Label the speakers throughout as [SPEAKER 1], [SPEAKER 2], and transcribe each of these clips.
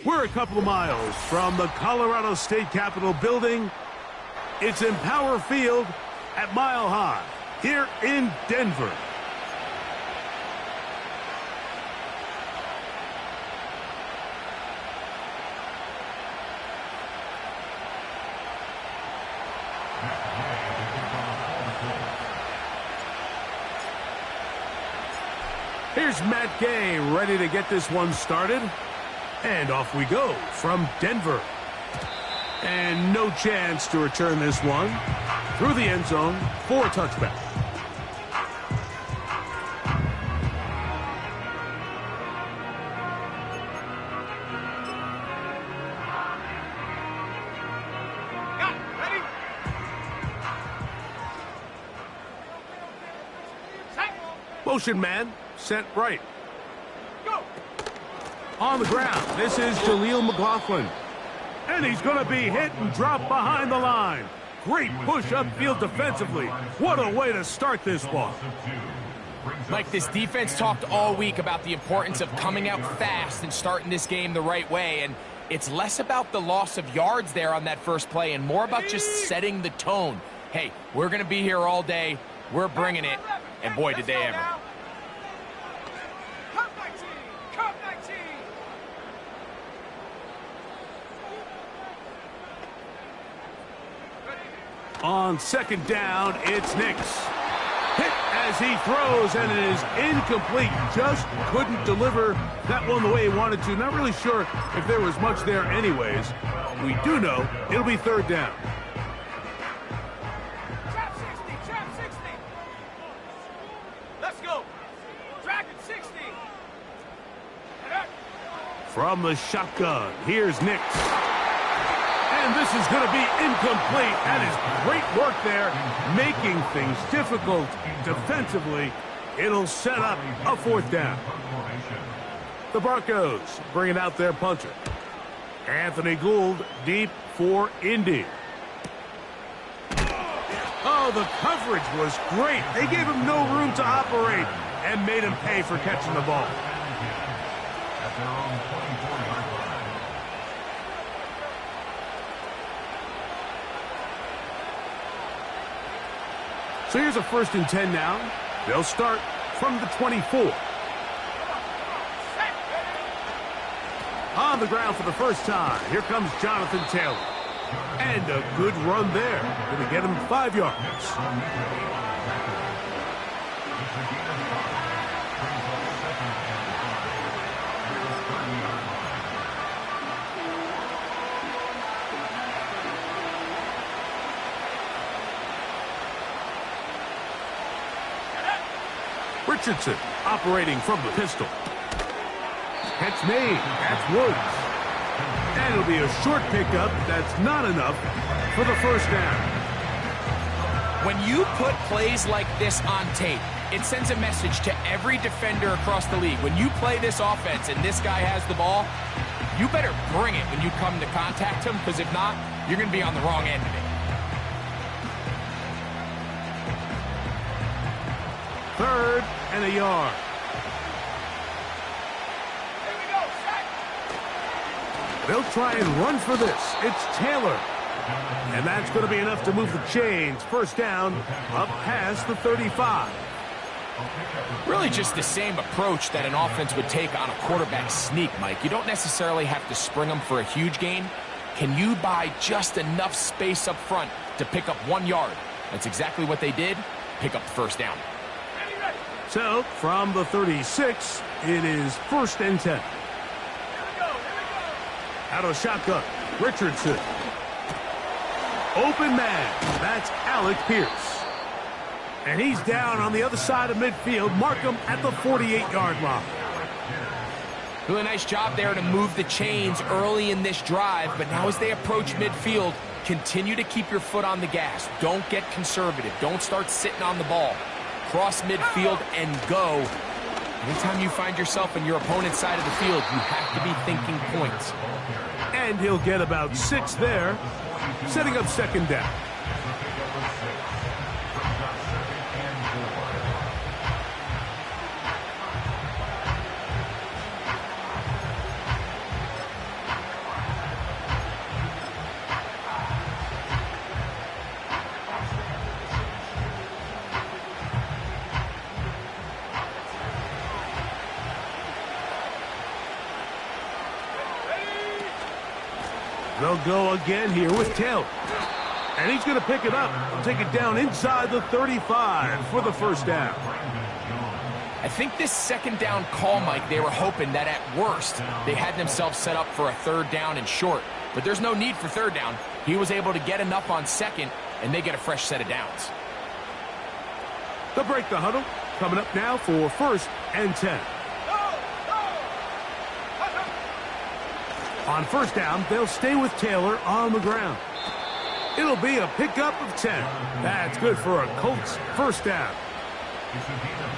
[SPEAKER 1] We're a couple of miles from the Colorado State Capitol building. It's Empower Field at Mile High here in Denver. Here's Matt Gay ready to get this one started. And off we go from Denver. And no chance to return this one through the end zone for a touchback. Motion man, set right. Go. On the ground, this is Jaleel McLaughlin. And he's going to be hit and drop behind the line. Great push upfield defensively. What a way to start this ball.
[SPEAKER 2] Mike, this defense talked all week about the importance of coming out fast and starting this game the right way. And it's less about the loss of yards there on that first play and more about just setting the tone. Hey, we're going to be here all day. We're bringing it. And boy, did they ever.
[SPEAKER 1] On second down, it's Nix. Hit as he throws, and it is incomplete. Just couldn't deliver that one the way he wanted to. Not really sure if there was much there anyways. We do know it'll be third down.
[SPEAKER 3] Trap 60. Let's go. Dragon 60.
[SPEAKER 1] From the shotgun, here's Nix. And this is going to be incomplete. That is great work there, making things difficult defensively. It'll set up a fourth down. The Broncos bringing out their punter. Anthony Gould deep for Indy. Oh, the coverage was great. They gave him no room to operate and made him pay for catching the ball. So here's a 1st and 10 now. They'll start from the 24. On the ground for the first time, here comes Jonathan Taylor. And a good run there. Going to get him 5 yards. Richardson operating from the pistol. Catch made. That's Woods. And it'll be a short pickup. That's not enough for the first down.
[SPEAKER 2] When you put plays like this on tape, it sends a message to every defender across the league. When you play this offense and this guy has the ball, you better bring it when you come to contact him, because if not, you're going to be on the wrong end of it.
[SPEAKER 1] 3rd and a yard.
[SPEAKER 3] Here we go, set.
[SPEAKER 1] They'll try and run for this. It's Taylor. And that's going to be enough to move the chains. First down, up past the 35.
[SPEAKER 2] Really just the same approach that an offense would take on a quarterback sneak, Mike. You don't necessarily have to spring them for a huge gain. Can you buy just enough space up front to pick up 1 yard? That's exactly what they did. Pick up the first down.
[SPEAKER 1] So, from the 36, it is 1st and 10. Out of shotgun, Richardson. Open man, that's Alec Pierce. And he's down on the other side of midfield. Mark him at the 48-yard line.
[SPEAKER 2] Really nice job there to move the chains early in this drive, but now as they approach midfield, continue to keep your foot on the gas. Don't get conservative. Don't start sitting on the ball. Cross midfield and go. Anytime you find yourself in your opponent's side of the field, you have to be thinking points.
[SPEAKER 1] And he'll get about 6 there, setting up second down. They'll go again here with Taylor. And he's going to pick it up. Take it down inside the 35 for the first down.
[SPEAKER 2] I think this second down call, Mike, they were hoping that at worst they had themselves set up for a third down and short. But there's no need for third down. He was able to get enough on second, and they get a fresh set of downs.
[SPEAKER 1] They'll break the huddle. Coming up now for first and 10. On first down, they'll stay with Taylor on the ground. It'll be a pickup of 10. That's good for a Colts first down.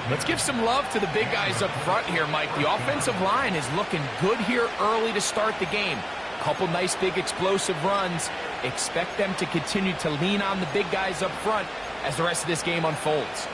[SPEAKER 2] Let's give some love to the big guys up front here, Mike. The offensive line is looking good here early to start the game. Couple nice big explosive runs. Expect them to continue to lean on the big guys up front as the rest of this game unfolds.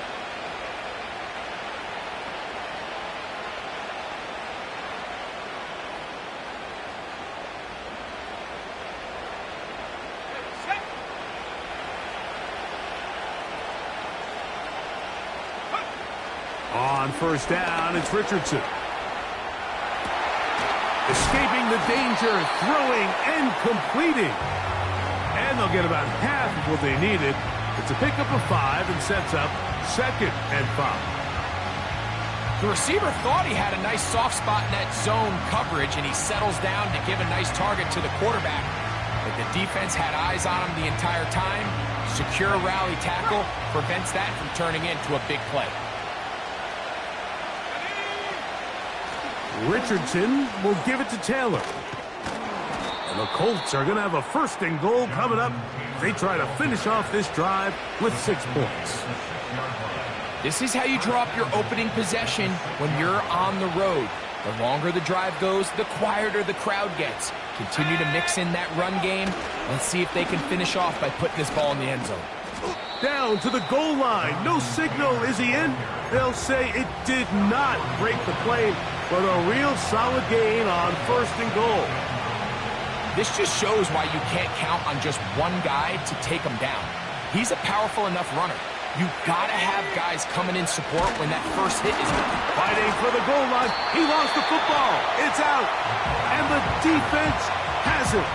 [SPEAKER 1] On first down, it's Richardson. Escaping the danger, throwing and completing. And they'll get about half of what they needed. It's a pickup of 5 and sets up second and 5.
[SPEAKER 2] The receiver thought he had a nice soft spot in that zone coverage, and he settles down to give a nice target to the quarterback. But the defense had eyes on him the entire time. Secure rally tackle prevents that from turning into a big play.
[SPEAKER 1] Richardson will give it to Taylor. And the Colts are going to have a first and goal coming up. They try to finish off this drive with 6 points.
[SPEAKER 2] This is how you draw up your opening possession when you're on the road. The longer the drive goes, the quieter the crowd gets. Continue to mix in that run game. Let's see if they can finish off by putting this ball in the end zone.
[SPEAKER 1] Down to the goal line. No signal. Is he in? They'll say it did not break the play, but a real solid gain on first and goal.
[SPEAKER 2] This just shows why you can't count on just one guy to take him down. He's a powerful enough runner. You've got to have guys coming in support when that first hit is made.
[SPEAKER 1] Fighting for the goal line. He lost the football. It's out. And the defense has it.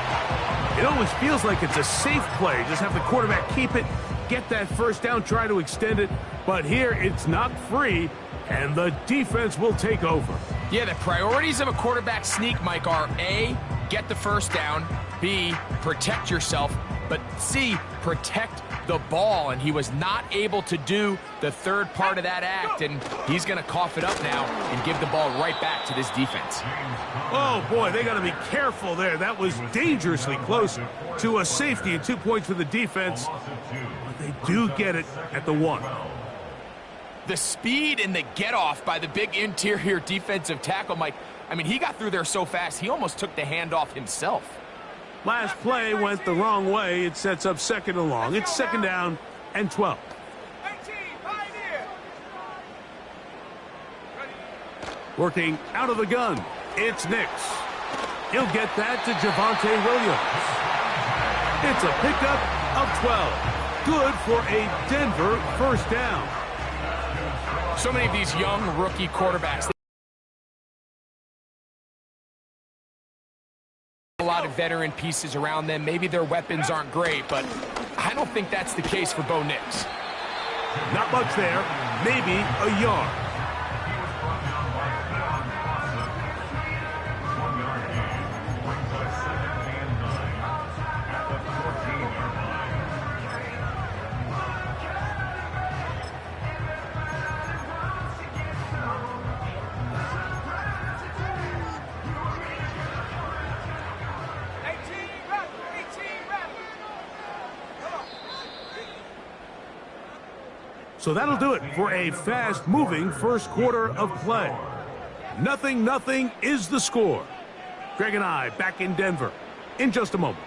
[SPEAKER 1] It always feels like it's a safe play. Just have the quarterback keep it, get that first down, try to extend it. But here it's not free, and the defense will take over.
[SPEAKER 2] Yeah, the priorities of a quarterback sneak, Mike, are A, get the first down, B, protect yourself, but C, protect the ball. And he was not able to do the third part of that act, and he's going to cough it up now and give the ball right back to this defense.
[SPEAKER 1] Oh, boy, they got to be careful there. That was dangerously close to a safety and 2 points for the defense. But they do get it at the 1.
[SPEAKER 2] The speed and the get-off by the big interior defensive tackle, Mike, I mean, he got through there so fast, he almost took the handoff himself.
[SPEAKER 1] Last play went the wrong way. It sets up second and long. It's second down and 12.
[SPEAKER 3] 18, Pioneer.
[SPEAKER 1] Working out of the gun, it's Nix. He'll get that to Javonte Williams. It's a pickup of 12. Good for a Denver first down.
[SPEAKER 2] So many of these young rookie quarterbacks, a lot of veteran pieces around them. Maybe their weapons aren't great, but I don't think that's the case for Bo Nix.
[SPEAKER 1] Not much there, maybe a yard. So that'll do it for a fast-moving first quarter of play. 0-0 is the score. Greg and I back in Denver in just a moment.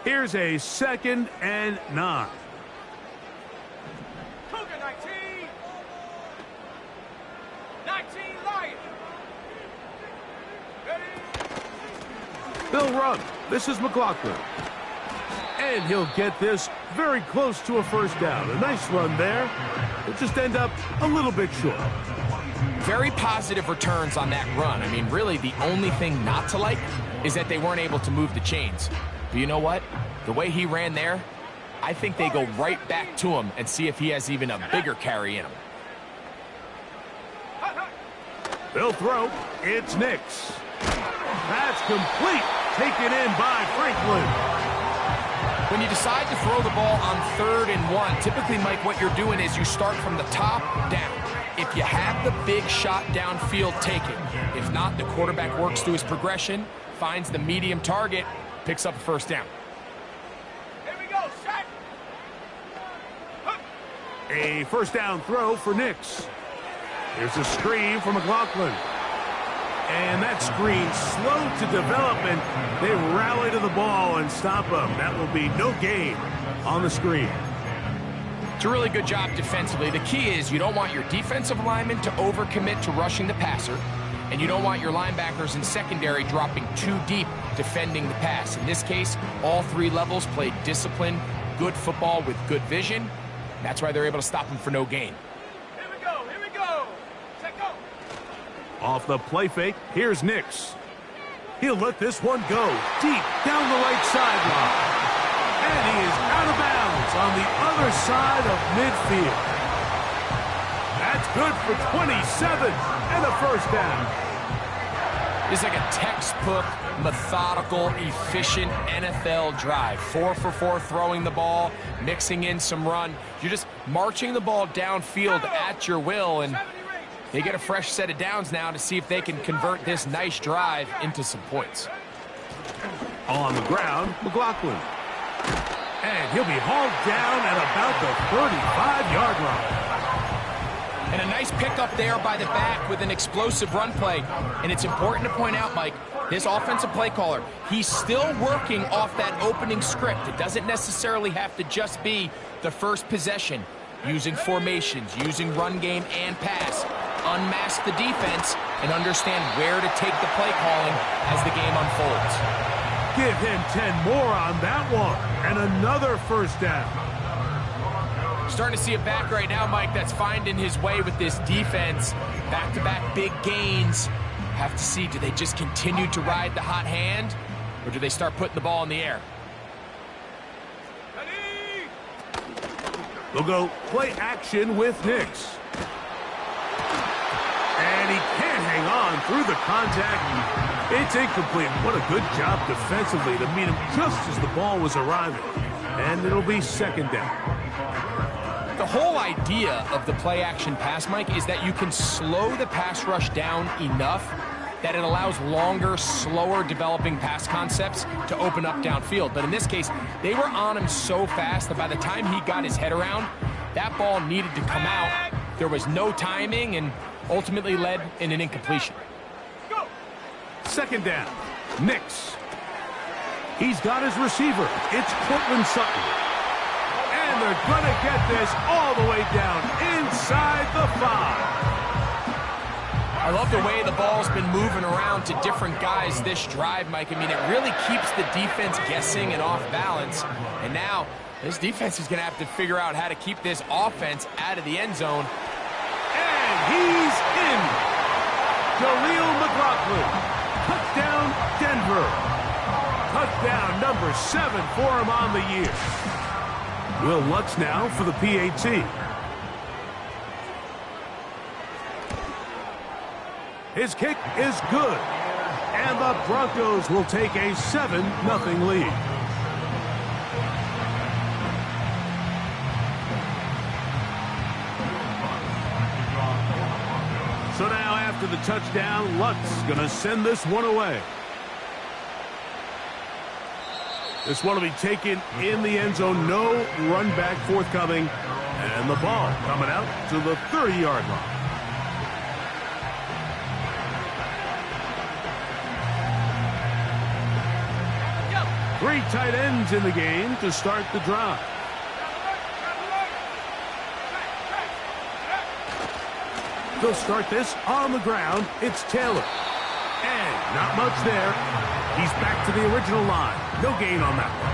[SPEAKER 1] Here's a 2nd and 9.
[SPEAKER 3] Cougar 19. 18, Lions. Ready?
[SPEAKER 1] They'll run. This is McLaughlin. And he'll get this very close to a first down. A nice run there. It'll just end up a little bit short.
[SPEAKER 2] Very positive returns on that run. I mean, really, the only thing not to like is that they weren't able to move the chains. But you know what? The way he ran there, I think they go right back to him and see if he has even a bigger carry in him.
[SPEAKER 1] They'll throw. It's Nix. That's complete. Taken in by Franklin.
[SPEAKER 2] When you decide to throw the ball on 3rd and 1, typically, Mike, what you're doing is you start from the top down. If you have the big shot downfield taken, if not, the quarterback works through his progression, finds the medium target, picks up a first down.
[SPEAKER 3] Here we go, set.
[SPEAKER 1] A first down throw for Nix. Here's a screen for McLaughlin. And that screen slow to development. They rally to the ball and stop him. That will be no gain on the screen.
[SPEAKER 2] It's a really good job defensively. The key is you don't want your defensive linemen to overcommit to rushing the passer, and you don't want your linebackers in secondary dropping too deep defending the pass. In this case, all 3 levels played disciplined, good football with good vision. That's why they're able to stop him for no gain.
[SPEAKER 3] Here we go, here we go. Set, go.
[SPEAKER 1] Off the play fake, here's Nix. He'll let this one go deep down the right sideline. And he is out of bounds on the other side of midfield. That's good for 27 and a first down.
[SPEAKER 2] It's like a textbook, methodical, efficient NFL drive. 4 for 4 throwing the ball, mixing in some run. You're just marching the ball downfield at your will, and they get a fresh set of downs now to see if they can convert this nice drive into some points.
[SPEAKER 1] On the ground, McLaughlin. And he'll be hauled down at about the 35-yard line.
[SPEAKER 2] And a nice pickup there by the back with an explosive run play. And it's important to point out, Mike, this offensive play caller, he's still working off that opening script. It doesn't necessarily have to just be the first possession. Using formations, using run game and pass. Unmask the defense and understand where to take the play calling as the game unfolds.
[SPEAKER 1] Give him 10 more on that one. And another first down.
[SPEAKER 2] Starting to see a back right now, Mike, that's finding his way with this defense. Back-to-back big gains. Have to see, do they just continue to ride the hot hand, or do they start putting the ball in the air?
[SPEAKER 3] Ready?
[SPEAKER 1] They'll go play action with Nix. And he can't hang on through the contact. It's incomplete. What a good job defensively to meet him just as the ball was arriving. And it'll be second down.
[SPEAKER 2] The whole idea of the play-action pass, Mike, is that you can slow the pass rush down enough that it allows longer, slower developing pass concepts to open up downfield. But in this case, they were on him so fast that by the time he got his head around, that ball needed to come out. There was no timing and ultimately led in an incompletion.
[SPEAKER 3] Go.
[SPEAKER 1] Second down. Nix. He's got his receiver. It's Cortland Sutton. And they're going to get this all the way down inside the 5.
[SPEAKER 2] I love the way the ball's been moving around to different guys this drive, Mike. I mean, it really keeps the defense guessing and off balance. And now, this defense is going to have to figure out how to keep this offense out of the end zone.
[SPEAKER 1] And he's in. Jaleel McLaughlin. Touchdown, Denver. Touchdown number 7 for him on the year. Will Lutz now for the PAT. His kick is good. And the Broncos will take a 7-0 lead. So now after the touchdown, Lutz going to send this one away. This one will be taken in the end zone. No run back forthcoming. And the ball coming out to the 30-yard line. Three tight ends in the game to start the drive. They'll start this on the ground. It's Taylor. And not much there. He's back to the original line. No gain on that one.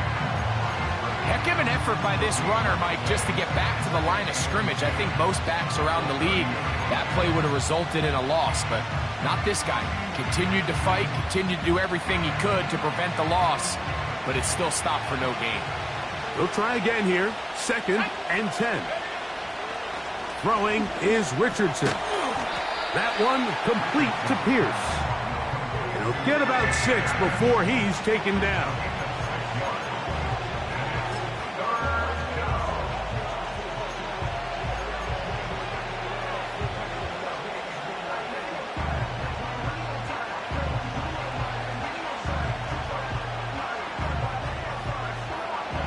[SPEAKER 2] Heck of an effort by this runner, Mike, just to get back to the line of scrimmage. I think most backs around the league, that play would have resulted in a loss, but not this guy. Continued to fight, continued to do everything he could to prevent the loss, but it still stopped for no gain.
[SPEAKER 1] They'll try again here. 2nd and 10. Throwing is Richardson. That one complete to Pierce. And he'll get about 6 before he's taken down.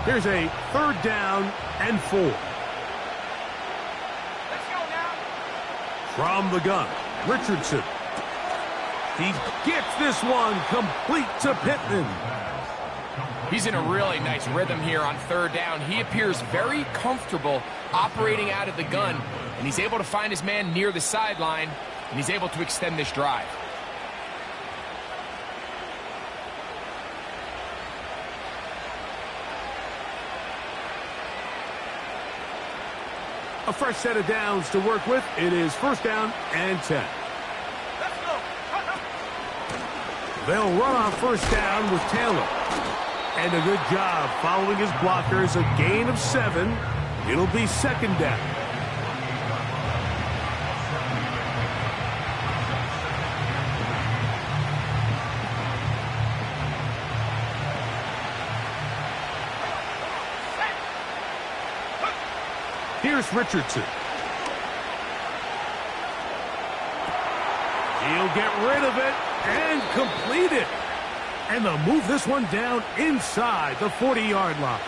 [SPEAKER 1] Here's a 3rd down and 4.
[SPEAKER 3] Let's go now.
[SPEAKER 1] From the gun, Richardson. He gets this one complete to Pittman.
[SPEAKER 2] He's in a really nice rhythm here on 3rd down. He appears very comfortable operating out of the gun, and he's able to find his man near the sideline, and he's able to extend this drive.
[SPEAKER 1] A fresh set of downs to work with. It is 1st down and 10.
[SPEAKER 3] Let's go.
[SPEAKER 1] They'll run on 1st down with Taylor. And a good job following his blockers. A gain of 7. It'll be 2nd down. Here's Richardson. He'll get rid of it and complete it. And they'll move this one down inside the 40-yard line.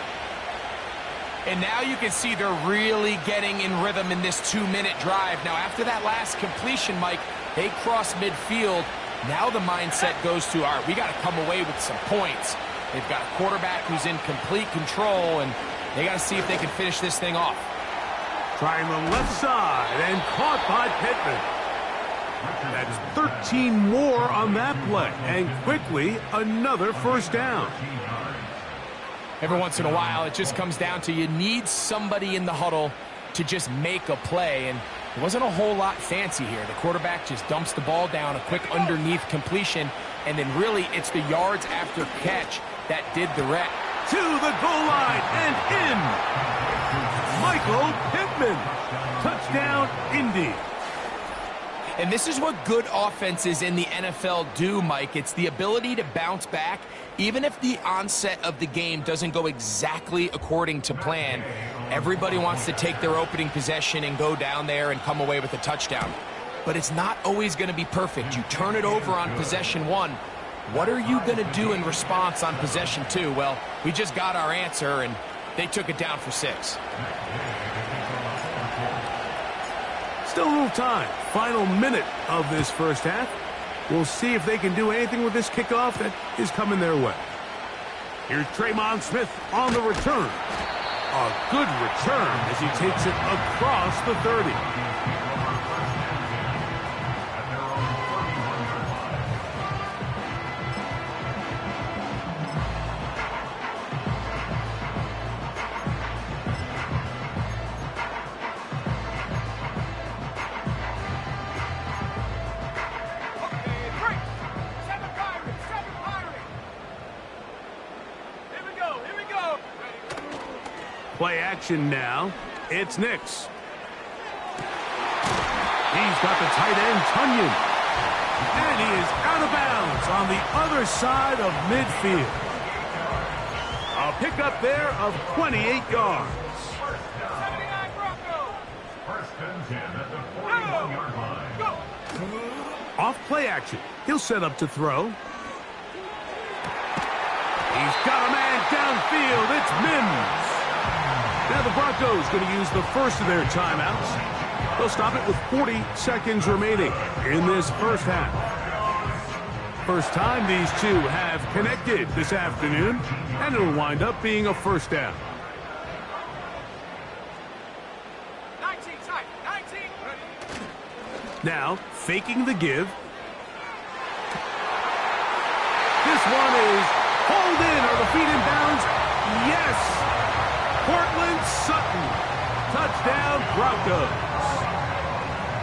[SPEAKER 2] And now you can see they're really getting in rhythm in this 2-minute drive. Now, after that last completion, Mike, they cross midfield. Now the mindset goes to, all right, we got to come away with some points. They've got a quarterback who's in complete control, and they got to see if they can finish this thing off.
[SPEAKER 1] Trying the left side and caught by Pittman. That's 13 more on that play. And quickly, another 1st down.
[SPEAKER 2] Every once in a while, it just comes down to you need somebody in the huddle to just make a play. And it wasn't a whole lot fancy here. The quarterback just dumps the ball down, a quick underneath completion, and then really it's the yards after catch that did the rest.
[SPEAKER 1] To the goal line and in. Michael Pittman. Touchdown, Indy.
[SPEAKER 2] And this is what good offenses in the NFL do, Mike. It's the ability to bounce back, even if the onset of the game doesn't go exactly according to plan. Everybody wants to take their opening possession and go down there and come away with a touchdown. But it's not always going to be perfect. You turn it over on possession 1. What are you going to do in response on possession 2? Well, we just got our answer, and they took it down for 6.
[SPEAKER 1] Still a little time. Final minute of this 1st half. We'll see if they can do anything with this kickoff that is coming their way. Here's Tremon Smith on the return. A good return as he takes it across the 30. Play action now. It's Nix. He's got the tight end, Tunyon. And he is out of bounds on the other side of midfield. A pickup there of 28 yards.
[SPEAKER 3] 79 Broncos.
[SPEAKER 4] 1st and 10 at the 41-yard line.
[SPEAKER 3] Go.
[SPEAKER 1] Off play action. He'll set up to throw. He's got a man downfield. It's Mims. Now the Broncos going to use the first of their timeouts. They'll stop it with 40 seconds remaining in this 1st half. First time these two have connected this afternoon, and it'll wind up being a 1st down.
[SPEAKER 3] 19 tight. 19. Ready.
[SPEAKER 1] Now, faking the give. This one is hauled in. Are the feet in bounds? Yes! Cortland Sutton. Touchdown, Broncos.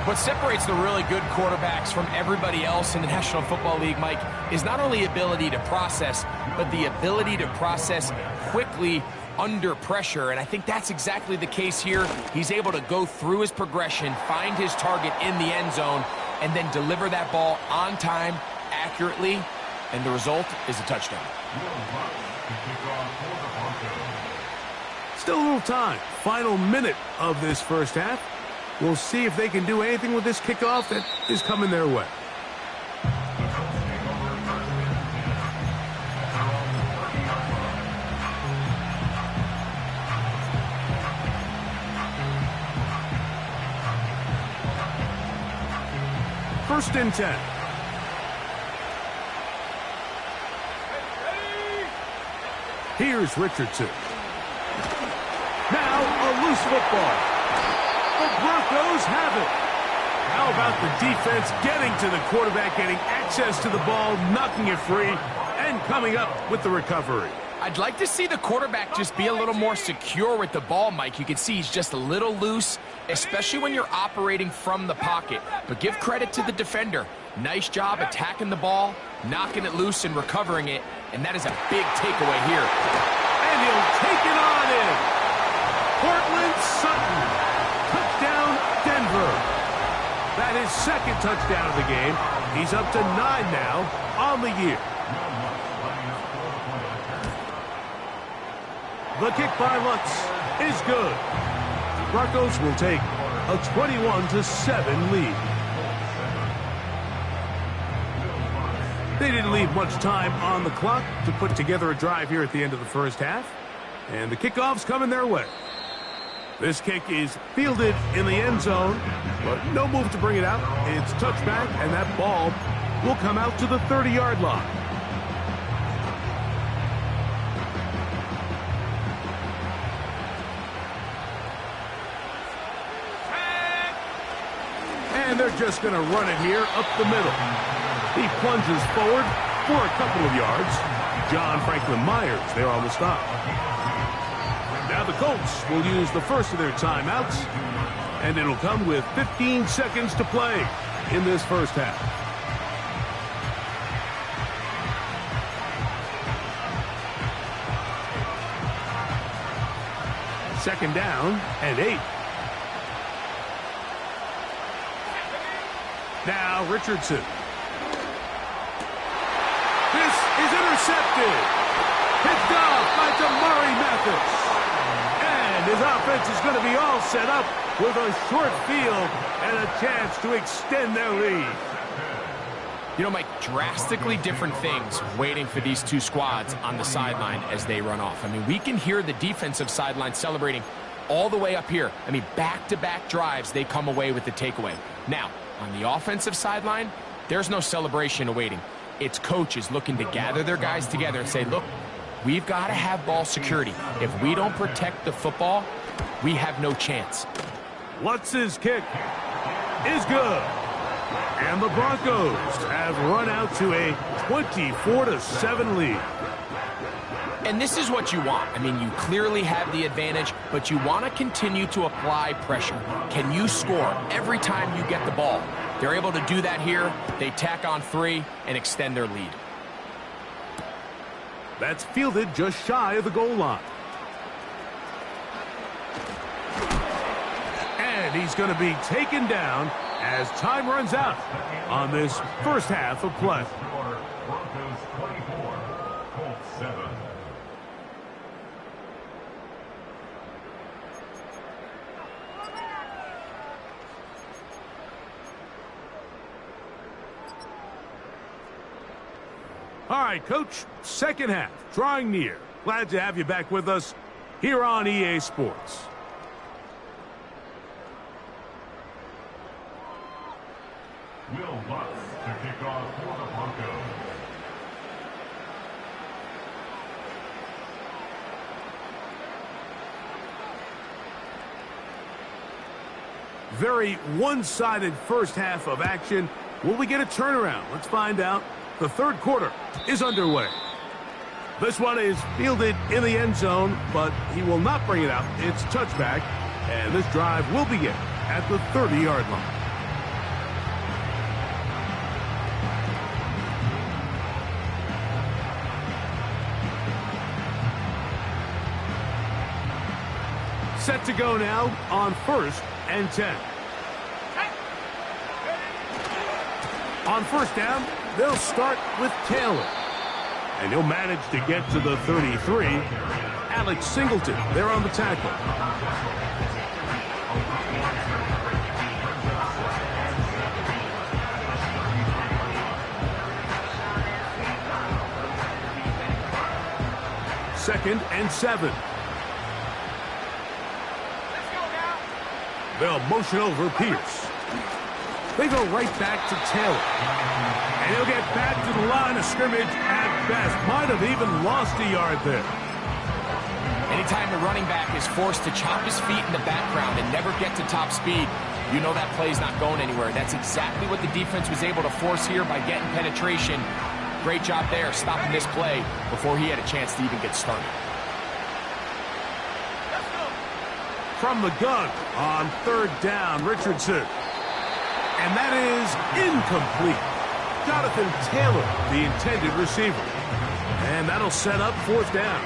[SPEAKER 2] What separates the really good quarterbacks from everybody else in the National Football League, Mike, is not only ability to process, but the ability to process quickly under pressure. And I think that's exactly the case here. He's able to go through his progression, find his target in the end zone, and then deliver that ball on time, accurately, and the result is a touchdown.
[SPEAKER 1] Still a little time. Final minute of this first half. We'll see if they can do anything with this kickoff that is coming their way. First and 10. Here's Richardson. Now a loose football. The Broncos have it. How about the defense getting to the quarterback, getting access to the ball, knocking it free, and coming up with the recovery?
[SPEAKER 2] I'd like to see the quarterback just be a little more secure with the ball, Mike. You can see he's just a little loose, especially when you're operating from the pocket. But give credit to the defender. Nice job attacking the ball, knocking it loose and recovering it, and that is a big takeaway here.
[SPEAKER 1] And he'll take it on in. Cortland Sutton. Touchdown, Denver. That is second touchdown of the game. He's up to 9 now on the year. The kick by Lutz is good. Broncos will take a 21-7 lead. They didn't leave much time on the clock to put together a drive here at the end of the first half. And the kickoff's coming their way. This kick is fielded in the end zone, but no move to bring it out. It's touchback, and that ball will come out to the 30-yard line. And they're just going to run it here up the middle. He plunges forward for a couple of yards. John Franklin Myers there on the stop. Now the Colts will use the first of their timeouts, and it'll come with 15 seconds to play in this first half. Second down and 8. Now Richardson. This is intercepted. Picked off by Damari Mathis. And his offense is going to be all set up with a short field and a chance to extend their lead.
[SPEAKER 2] You know, Mike, drastically different things waiting for these two squads on the sideline as they run off. I mean, we can hear the defensive sideline celebrating all the way up here. I mean, back-to-back drives, they come away with the takeaway. Now, on the offensive sideline, there's no celebration awaiting. It's coaches looking to gather their guys together and say, look, we've got to have ball security. If we don't protect the football, we have no chance.
[SPEAKER 1] Lutz's kick is good. And the Broncos have run out to a 24-7 lead.
[SPEAKER 2] And this is what you want. I mean, you clearly have the advantage, but you want to continue to apply pressure. Can you score every time you get the ball? They're able to do that here. They tack on 3 and extend their lead.
[SPEAKER 1] That's fielded just shy of the goal line. And he's going to be taken down as time runs out on this first half of play.
[SPEAKER 4] Broncos 24, Colts 7.
[SPEAKER 1] All right, Coach, second half, drawing near. Glad to have you back with us here on EA Sports.
[SPEAKER 4] Will Lutz to kick off for the Broncos.
[SPEAKER 1] Very one-sided first half of action. Will we get a turnaround? Let's find out. The third quarter is underway. This one is fielded in the end zone, but he will not bring it out. It's touchback, and this drive will begin at the 30-yard line. Set to go now on 1st and 10. On first down, they'll start with Taylor. And he'll manage to get to the 33. Alex Singleton there on the tackle. Second and 7. They'll motion over Pierce. They go right back to Taylor. And he'll get back to the line of scrimmage at best. Might have even lost a yard there.
[SPEAKER 2] Anytime the running back is forced to chop his feet in the background and never get to top speed, you know that play's not going anywhere. That's exactly what the defense was able to force here by getting penetration. Great job there, stopping this play before he had a chance to even get started.
[SPEAKER 1] From the gun on 3rd down, Richardson. And that is incomplete. Jonathan Taylor, the intended receiver. And that'll set up 4th down.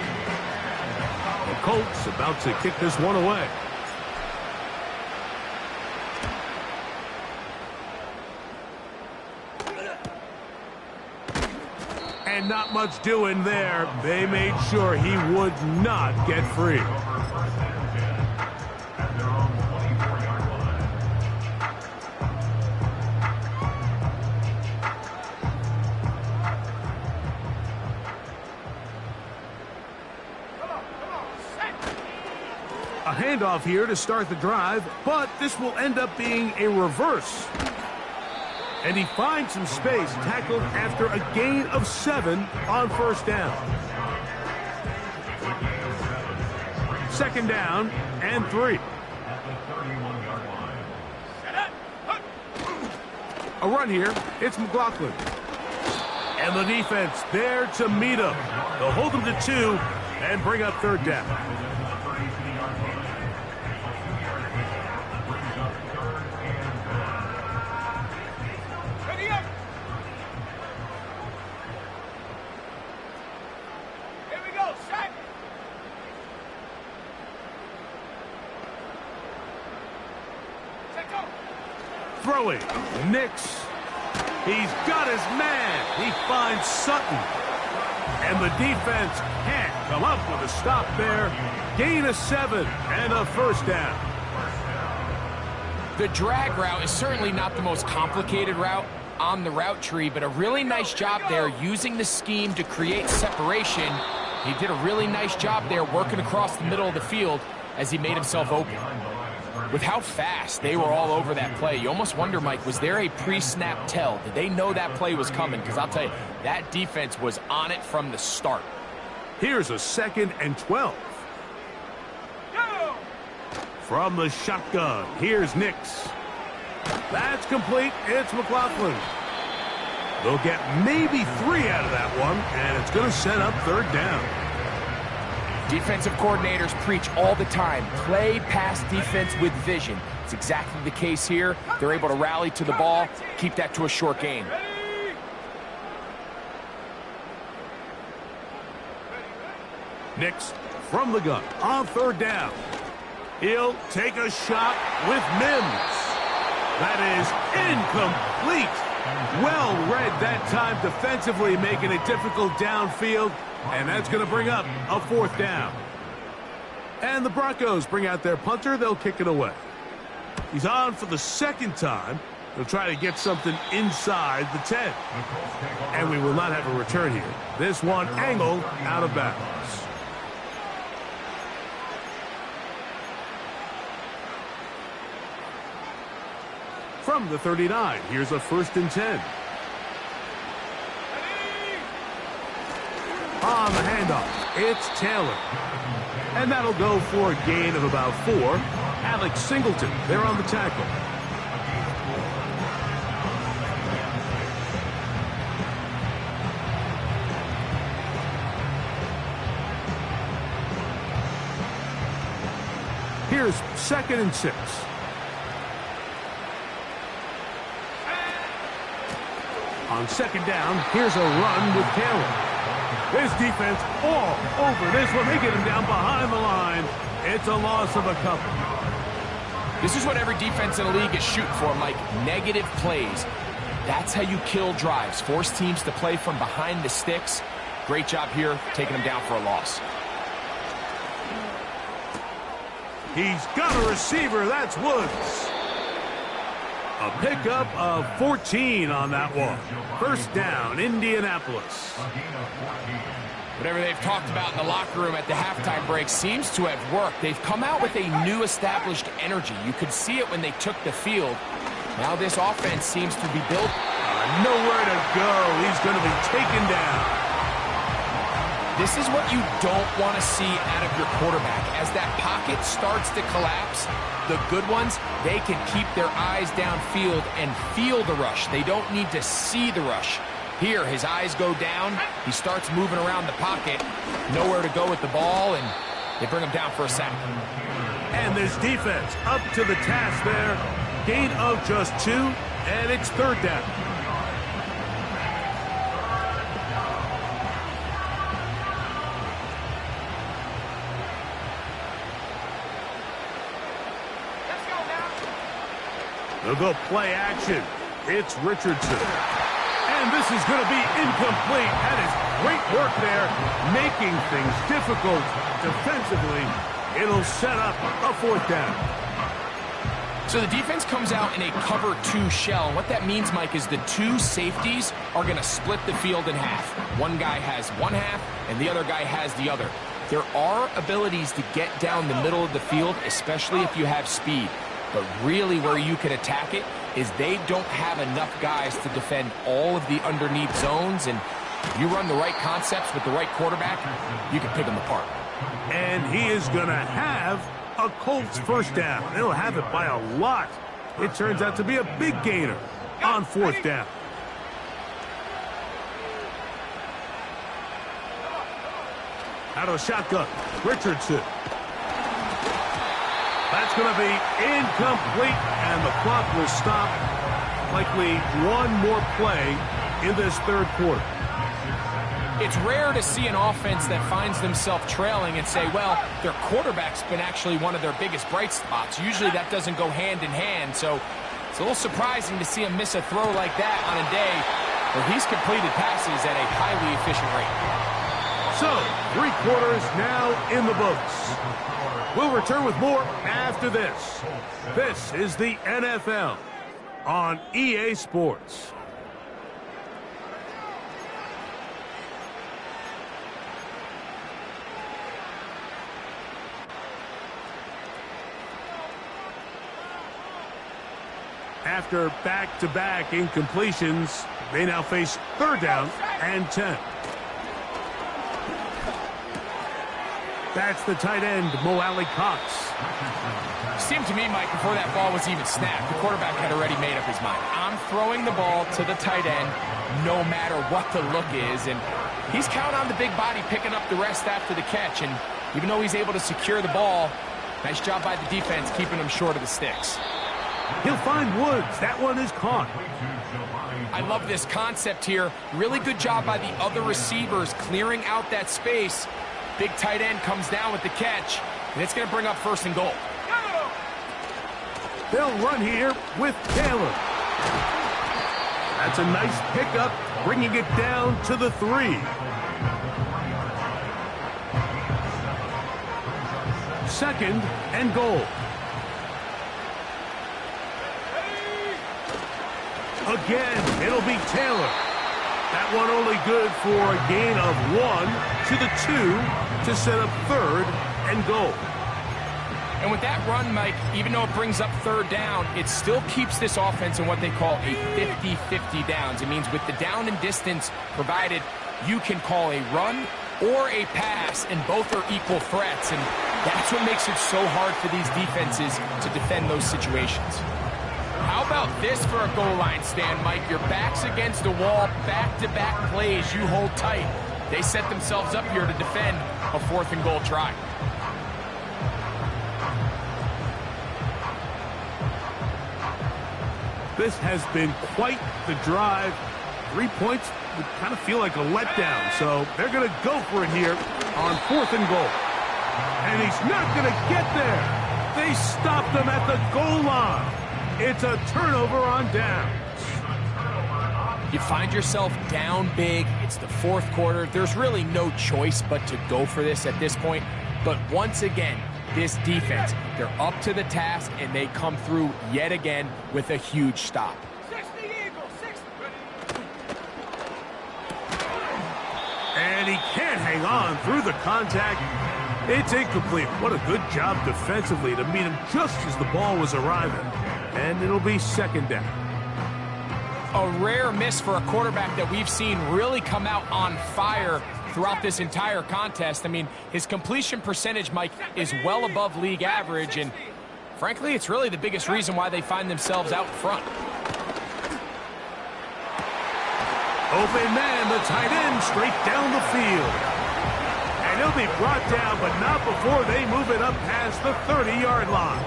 [SPEAKER 1] The Colts about to kick this one away. And not much doing there. They made sure he would not get free. A handoff here to start the drive, but this will end up being a reverse. And he finds some space, tackled after a gain of 7 on 1st down. 2nd down and 3. A run here. It's McLaughlin. And the defense there to meet him. They'll hold him to 2 and bring up 3rd down. Throwing. Nix. He's got his man. He finds Sutton. And the defense can't come up with a stop there. Gain of 7 and a 1st down.
[SPEAKER 2] The drag route is certainly not the most complicated route on the route tree, but a really nice job there using the scheme to create separation. He did a really nice job there working across the middle of the field as he made himself open. With how fast they were all over that play, you almost wonder, Mike, was there a pre-snap tell? Did they know that play was coming? Because I'll tell you, that defense was on it from the start.
[SPEAKER 1] Here's a 2nd and 12.
[SPEAKER 3] Go!
[SPEAKER 1] From the shotgun, here's Nix. That's complete. It's McLaughlin. They'll get maybe 3 out of that one, and it's going to set up 3rd down.
[SPEAKER 2] Defensive coordinators preach all the time, play pass defense with vision. It's exactly the case here. They're able to rally to the ball, keep that to a short gain.
[SPEAKER 1] Nix from the gun on 3rd down. He'll take a shot with Mims. That is incomplete. Well read that time defensively, making it difficult downfield. And that's going to bring up a 4th down. And the Broncos bring out their punter. They'll kick it away. He's on for the 2nd time. They'll try to get something inside the 10. And we will not have a return here. This one angled out of bounds. From the 39, here's a 1st and 10. On the handoff, it's Taylor. And that'll go for a gain of about 4 Alex Singleton there on the tackle. Here's 2nd and 6. On 2nd down, here's a run with Taylor. This defense all over this one. They get him down behind the line. It's a loss of a couple.
[SPEAKER 2] This is what every defense in the league is shooting for, Mike. Negative plays. That's how you kill drives. Force teams to play from behind the sticks. Great job here, taking them down for a loss.
[SPEAKER 1] He's got a receiver. That's Woods. A pickup of 14 on that one. 1st down, Indianapolis.
[SPEAKER 2] Whatever they've talked about in the locker room at the halftime break seems to have worked. They've come out with a new established energy. You could see it when they took the field. Now this offense seems to be built.
[SPEAKER 1] Nowhere to go. He's going to be taken down.
[SPEAKER 2] This is what you don't want to see out of your quarterback. As that pocket starts to collapse, the good ones, they can keep their eyes downfield and feel the rush. They don't need to see the rush. Here, his eyes go down. He starts moving around the pocket. Nowhere to go with the ball, and they bring him down for a sack.
[SPEAKER 1] And this defense up to the task there. Gain of just 2, and it's 3rd down. They'll go play action. It's Richardson. And this is going to be incomplete. That is great work there, making things difficult defensively. It'll set up a 4th down.
[SPEAKER 2] So the defense comes out in a cover 2 shell. What that means, Mike, is the 2 safeties are going to split the field in half. One guy has one half, and the other guy has the other. There are abilities to get down the middle of the field, especially if you have speed. But really where you can attack it is they don't have enough guys to defend all of the underneath zones. And if you run the right concepts with the right quarterback, you can pick them apart.
[SPEAKER 1] And he is going to have a Colts 1st down. They'll have it by a lot. It turns out to be a big gainer on 4th down. Out of the shotgun, Richardson. That's going to be incomplete, and the clock will stop. Likely one more play in this 3rd quarter.
[SPEAKER 2] It's rare to see an offense that finds themselves trailing and say, well, their quarterback's been actually one of their biggest bright spots. Usually that doesn't go hand in hand, so it's a little surprising to see him miss a throw like that on a day where he's completed passes at a highly efficient rate.
[SPEAKER 1] So, 3 quarters now in the books. We'll return with more after this. This is the NFL on EA Sports. After back-to-back incompletions, they now face 3rd down and 10. That's the tight end, Mo Alley-Cox.
[SPEAKER 2] Seemed to me, Mike, before that ball was even snapped, the quarterback had already made up his mind. I'm throwing the ball to the tight end no matter what the look is, and he's counting on the big body picking up the rest after the catch, and even though he's able to secure the ball, nice job by the defense keeping him short of the sticks.
[SPEAKER 1] He'll find Woods. That one is caught.
[SPEAKER 2] I love this concept here. Really good job by the other receivers clearing out that space. Big tight end comes down with the catch, and it's going to bring up 1st and goal.
[SPEAKER 1] They'll run here with Taylor. That's a nice pickup, bringing it down to the 3. 2nd and goal. Again, it'll be Taylor. That one only good for a gain of 1 to the 2 to set up 3rd and goal.
[SPEAKER 2] And with that run, Mike, even though it brings up 3rd down, it still keeps this offense in what they call a 50-50 downs. It means with the down and distance provided, you can call a run or a pass, and both are equal threats. And That's what makes it so hard for these defenses to defend those situations. How about this for a goal line stand, Mike? Your back's against the wall, back-to-back plays, you hold tight. They set themselves up here to defend a 4th and goal try.
[SPEAKER 1] This has been quite the drive. 3 points would kind of feel like a letdown, so they're going to go for it here on 4th and goal. And he's not going to get there. They stopped him at the goal line. It's a turnover on downs.
[SPEAKER 2] You find yourself down big. It's the 4th quarter. There's really no choice but to go for this at this point. But once again, this defense, they're up to the task, and they come through yet again with a huge stop.
[SPEAKER 3] 60 Eagles, 60.
[SPEAKER 1] And he can't hang on through the contact. It's incomplete. What a good job defensively to meet him just as the ball was arriving. And it'll be 2nd down.
[SPEAKER 2] A rare miss for a quarterback that we've seen really come out on fire throughout this entire contest. I mean, his completion percentage, Mike, is well above league average, and frankly, it's really the biggest reason why they find themselves out front.
[SPEAKER 1] Open man, the tight end, straight down the field. And he'll be brought down, but not before they move it up past the 30-yard line.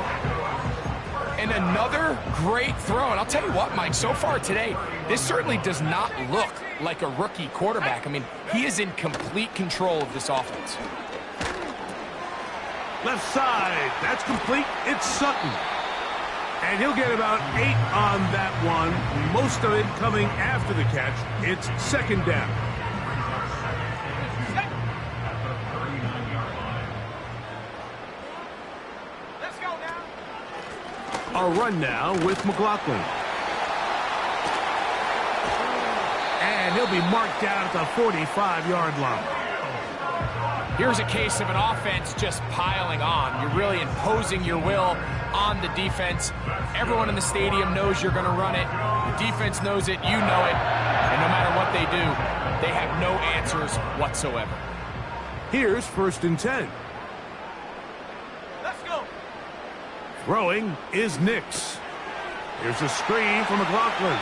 [SPEAKER 2] And another great throw. And I'll tell you what, Mike, so far today, this certainly does not look like a rookie quarterback. I mean, he is in complete control of this offense.
[SPEAKER 1] Left side, that's complete. It's Sutton. And he'll get about 8 on that one. Most of it coming after the catch. It's 2nd down.
[SPEAKER 3] Let's go now.
[SPEAKER 1] A run now with McLaughlin. And he'll be marked down at the 45-yard line.
[SPEAKER 2] Here's a case of an offense just piling on. You're really imposing your will on the defense. Everyone in the stadium knows you're going to run it. The defense knows it, you know it. And no matter what they do, they have no answers whatsoever.
[SPEAKER 1] Here's 1st and 10.
[SPEAKER 3] Let's go.
[SPEAKER 1] Throwing is Nix. Here's a screen from McLaughlin.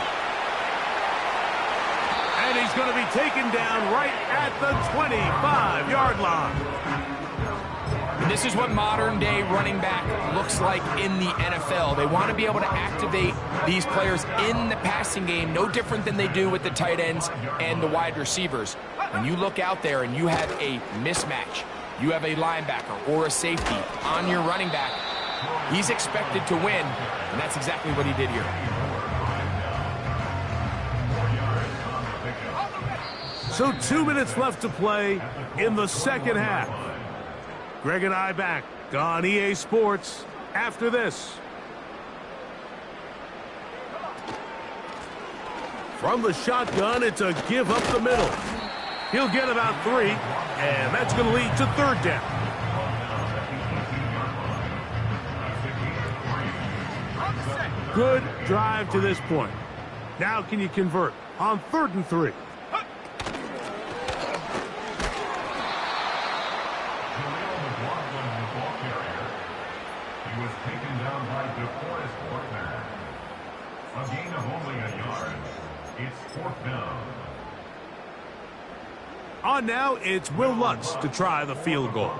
[SPEAKER 1] And he's going to be taken down right at the 25-yard line.
[SPEAKER 2] And this is what modern-day running back looks like in the NFL. They want to be able to activate these players in the passing game, no different than they do with the tight ends and the wide receivers. When you look out there and you have a mismatch, you have a linebacker or a safety on your running back, he's expected to win, and that's exactly what he did here.
[SPEAKER 1] So 2 minutes left to play in the 2nd half. Greg and I back on EA Sports after this. From the shotgun, it's a give up the middle. He'll get about 3, and that's going to lead to 3rd down. Good drive to this point. Now can you convert on 3rd and 3?
[SPEAKER 4] A gain of only a yard. It's 4th down.
[SPEAKER 1] On now, it's Will Lutz to try the field goal.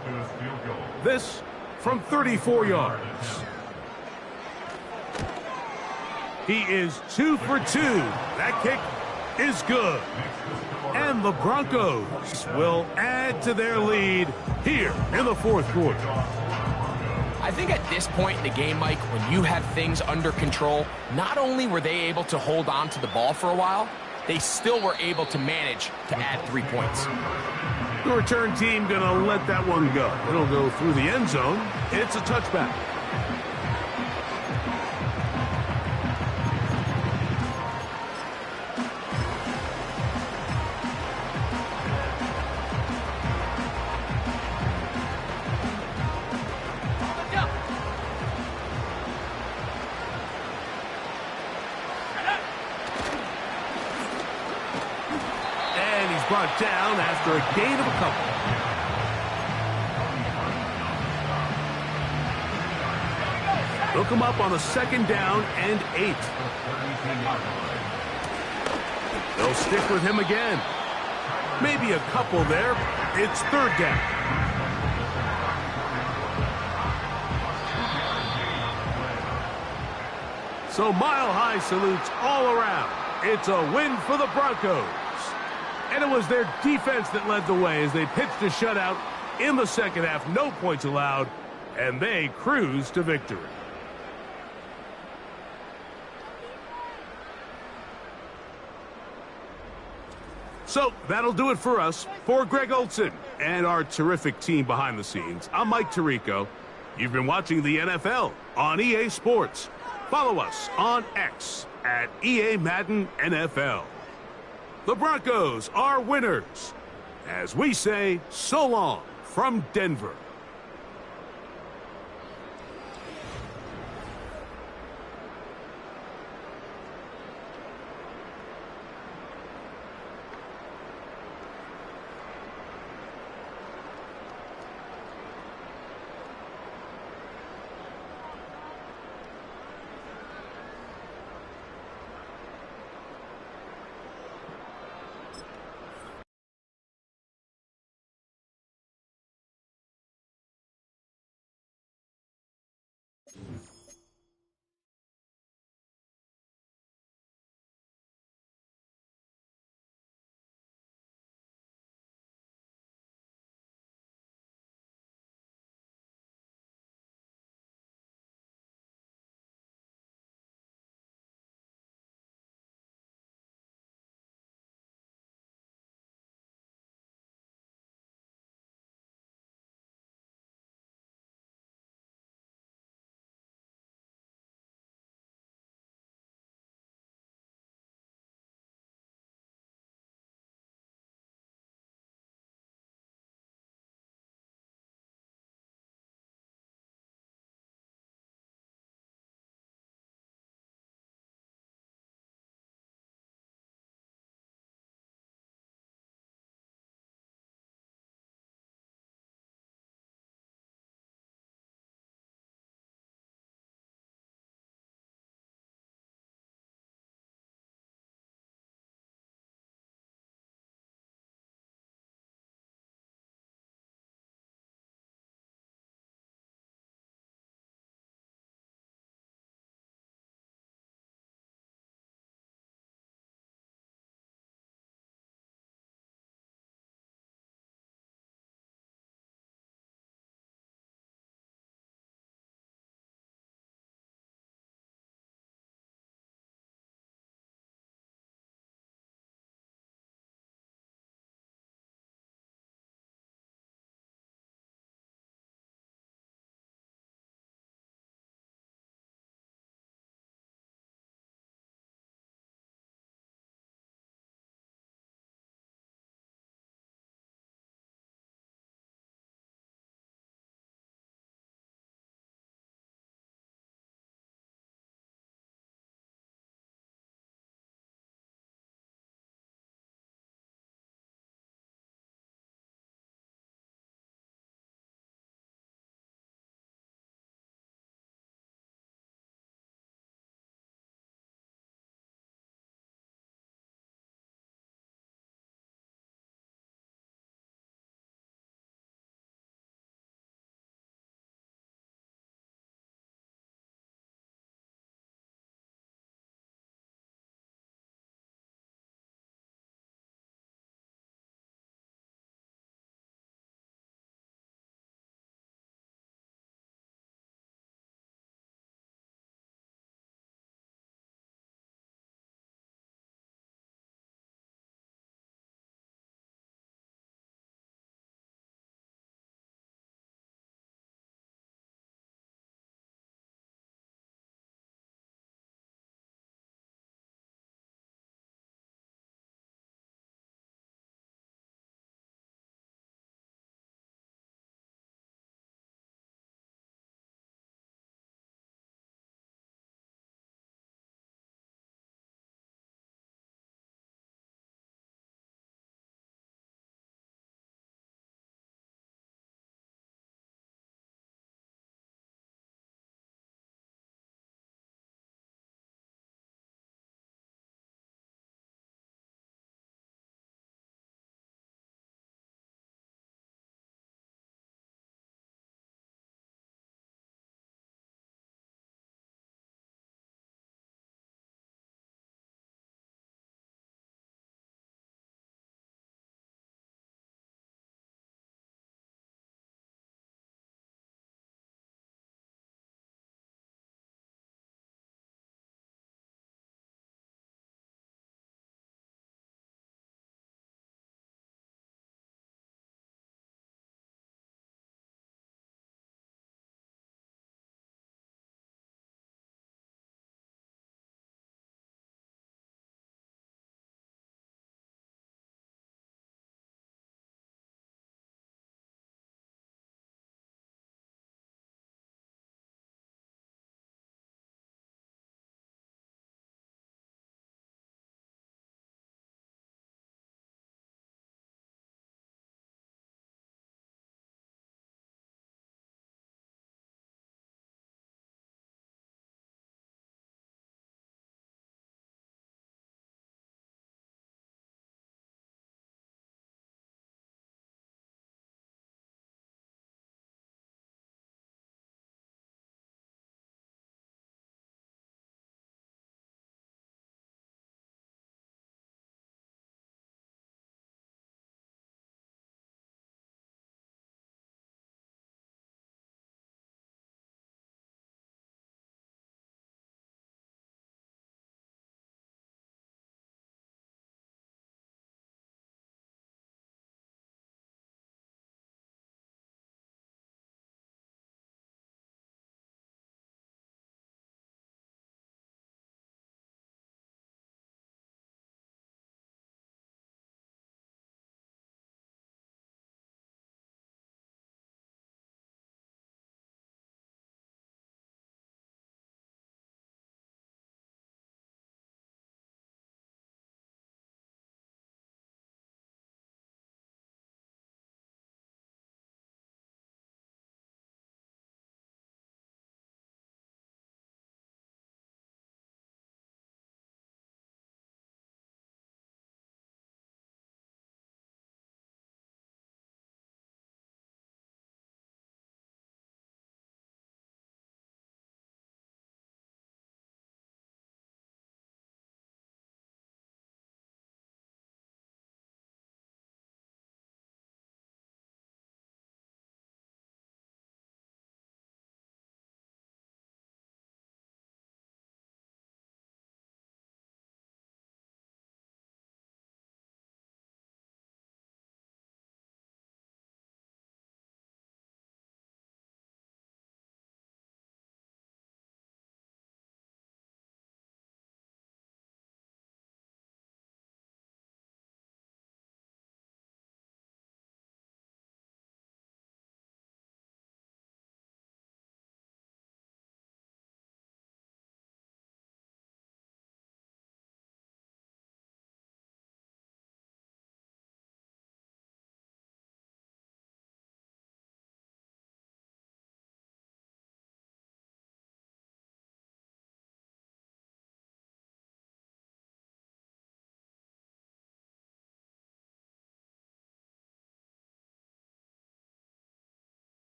[SPEAKER 1] This from 34 yards. He is 2 for 2. That kick is good. And the Broncos will add to their lead here in the 4th quarter.
[SPEAKER 2] I think at this point in the game, Mike, when you have things under control, not only were they able to hold on to the ball for a while, they still were able to manage to add 3 points.
[SPEAKER 1] The return team going to let that one go. It'll go through the end zone. It's a touchback. Brought down after a gain of a couple. Hook him up on a 2nd down and 8. They'll stick with him again. Maybe a couple there. It's 3rd down. So mile-high salutes all around. It's a win for the Broncos. And it was their defense that led the way as they pitched a shutout in the 2nd half. No points allowed, and they cruised to victory. So that'll do it for us. For Greg Olson and our terrific team behind the scenes, I'm Mike Tirico. You've been watching the NFL on EA Sports. Follow us on X at EA Madden NFL. The Broncos are winners. As we say, so long from Denver.